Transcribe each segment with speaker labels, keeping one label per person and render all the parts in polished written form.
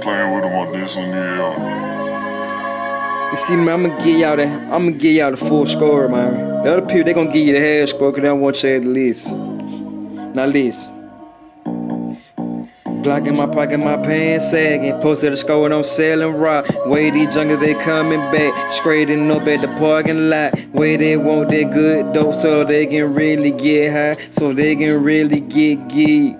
Speaker 1: playing with him on this one, yeah.
Speaker 2: You see, man, I'ma give y'all the full score, man. The other people, they gonna give you the half score because they don't want you at the list. Now listen. Glock in my pocket, my pants sagging. Posted the score and I'm selling rock. Way these junkies, they coming back. Straightening up at the parking lot. Way they want that good dope so they can really get high. So they can really get geek.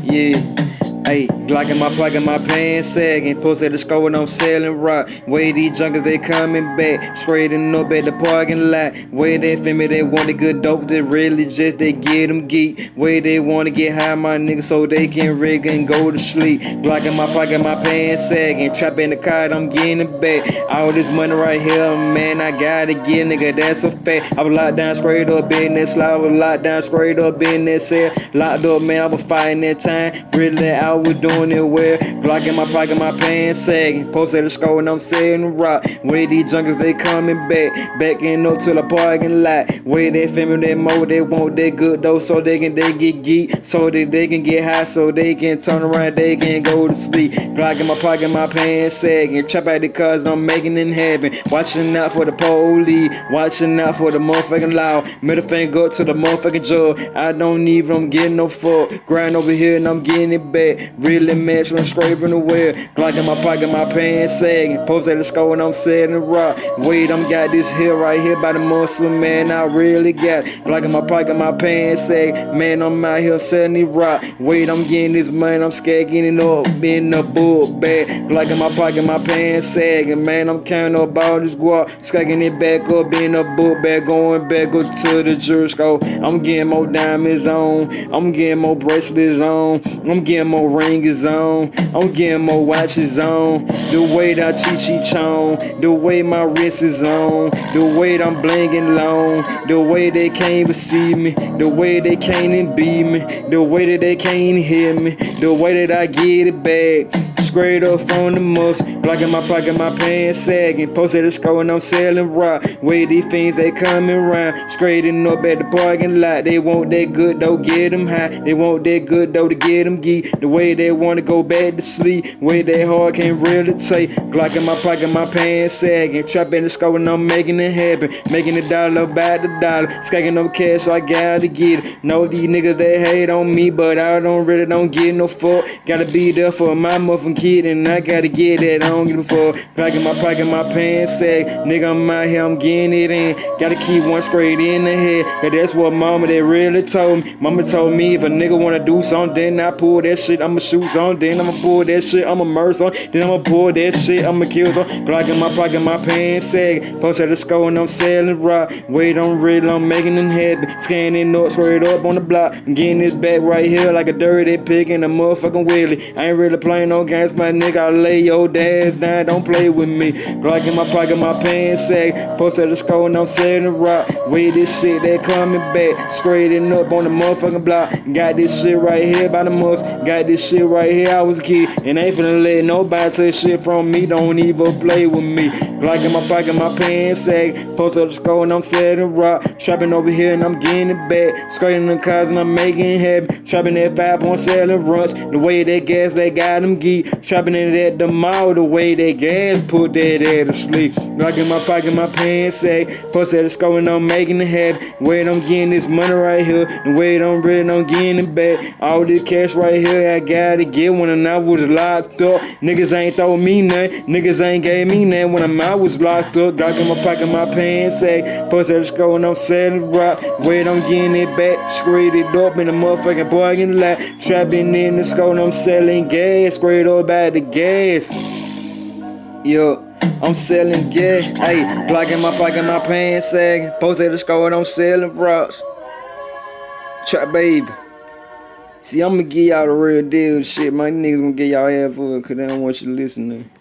Speaker 2: Yeah. Ayy, Glock in my pocket, my pants sagging. Posted the score and I'm selling rock. Way these junkies, they coming back. Straightening up at the parking lot. Way they feel me, they want the good dope. They really just, they get them geek. Way they want to get high, my niggas, so they can rig and go to sleep. Glock in my pocket, my pants sagging. Trap in the car, I'm getting it back. All this money right here, man, I gotta get, nigga, that's a fact. I was locked down straight up in that slide. I was locked down straight up in that cell. Locked up, man, I was fighting that time. Really, I was doing it well. Glock in my pocket, my pants sagging. Posted the score and I'm selling rock. Way these junkies, they coming back. Backing up to the parking lot. Way they feel me, that more, they want that good dope so they get geek. So that they can get high, so they can turn around, they can go to sleep. Glock in my pocket, my pants sagging. Trap out the cars, I'm making it happen. Watching out for the police. Watching out for the motherfucking law. Middle finger up to the motherfucking judge. I don't even, I'm getting no fuck. Grind over here and I'm getting it back. Really match from straight from the well. Glock in my pocket, my pants sagging. Posted the score and I'm selling rock. Wait, I'm got this here right here by the muscle, man. I really got Glock in my pocket, my pants sagging. Man, I'm out here selling it rock. Wait, I'm getting this money, I'm scagging it up in the book bag. Glock in my pocket, my pants sagging. Man, I'm counting up all this guap, scagging it back up in the book bag, going back up to the jewelry store. I'm getting more diamonds on, I'm getting more bracelets on, I'm getting more rings on, I'm getting more watches on. The way that I cheat on, the way my wrist is on, the way that I'm blinging long, the way they can't even see me, the way they can't even beat me, the way that they can't hear me, the way that I get it back. Straight up from the most. Glock in my pocket, my pants sagging. Posted the score and I'm selling rock. Way these fiends, they coming round. Straightening up at the parking lot. They want that good dough, get them high. They want that good dough to get them geek. The way they want to go back to sleep. Way that hard can't really take. Glock in my pocket, my pants sagging. Trap in the score and I'm making it happen. Making it dollar by the dollar. Stacking up cash, so I gotta get it. Know these niggas, they hate on me, but I don't get no fuck. Gotta be there for my motherfucking kid, and I gotta get it. I don't give a fuck. Glock in my pocket, my pants sag. Nigga, I'm out here, I'm getting it in. Gotta keep one straight in the head, cause that's what mama, they really told me. Mama told me if a nigga wanna do something, I pull that shit, I'ma shoot something. Then I'ma pull that shit, I'ma murder something. Then I'ma pull that shit, I'ma kill something. Glock in my pocket, my pants sag. Posted the score and I'm selling rock. Wait, I'm making them happy. Scanning up, straight up on the block. I'm getting this back right here like a dirty pig in a motherfucking wheelie. I ain't really playing no games, my nigga. I lay your dads down, don't play with me. Glock in my pocket, my pants sag. Posted the score and I'm selling rock. Wait, this shit, they coming back. Straighten up on the motherfucking block. Got this shit right here by the most. Got this shit right here, I was a kid. And ain't finna let nobody take shit from me. Don't even play with me. Glock in my pocket, my pants sag. Posted the score and I'm selling rock. Trapping over here and I'm getting it back. Skirting the cars and I'm making it happen. Trapping that 5 selling runs. The way they gas, they got them geek. Trapping it at the mall, the way they gas, put that ass to sleep. Glock in my pocket, my pants sag. Posted the score and I'm making it happen. Wait, I'm getting this money right here. The way I'm ready, I'm getting it back. All this cash right here, I gotta get when I was locked up. Niggas ain't throw me nothing. Niggas ain't gave me nothing when I was locked up. Glock in my pocket, my pants sag. Posted the score and I'm selling rock. Wait, I'm getting it back. Straight it up in the motherfucking parking lot. Trapping in the score and I'm selling gas. Straight up by the gas. Yo, I'm selling gas. Hey, Glock in my pocket, my pants sagging. Posted the score and I'm selling rocks. Trap baby. See, I'ma give y'all the real deal shit. My niggas gonna get y'all ass for it, cause they don't want you to listen to.